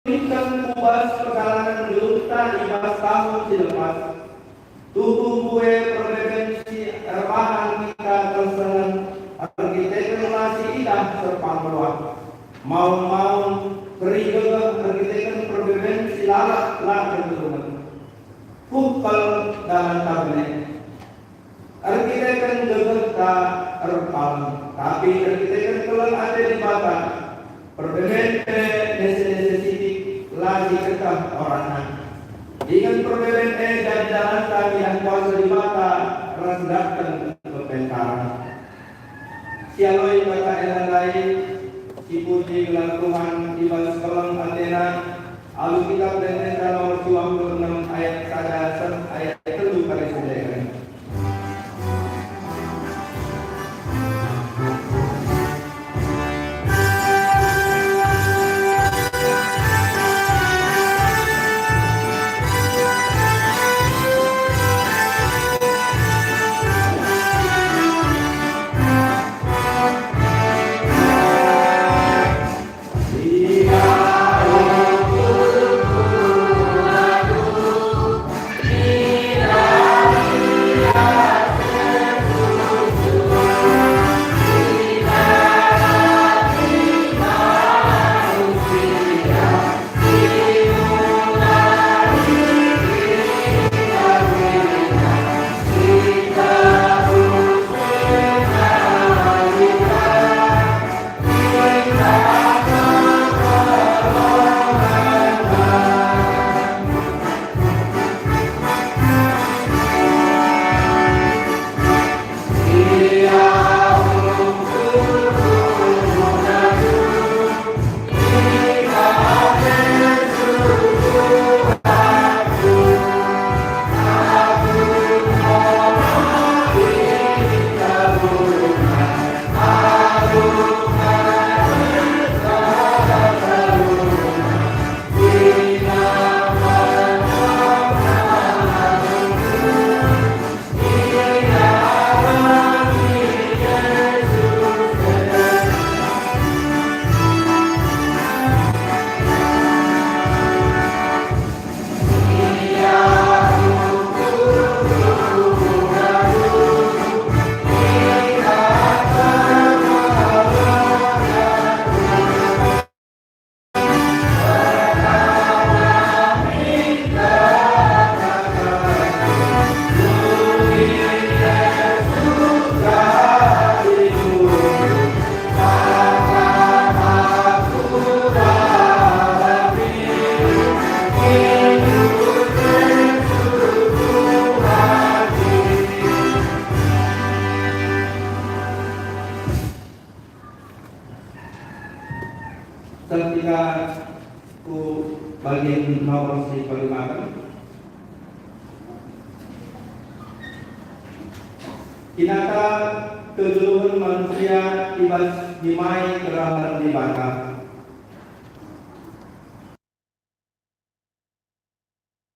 Ikan kubas perjalanan lunta 5 tahun selepas tubuh kue preferensi rebahan kita tersenang arsitek relasi indah serpangluah mau kerigel arsitek preferensi lalat lah keturunan kupal dalam tabenet arsitek gegerta erpal tapi arsitek kelang ada di mata preferensi necessity lagi kekah oranan dengan perbedaan dan jalan kami yang kuasa di mata rendahkan kepentaran sialoi kata elan lain dipuji gelar Tuhan di balas kolam Athena Alkitab dan Neta nomor 26 ayat 1 ayat 7 pada saudara. Ketika ku bagian nomor si pelimakan kinaka kegeluhan manusia tibas dimai kerahatan dibakar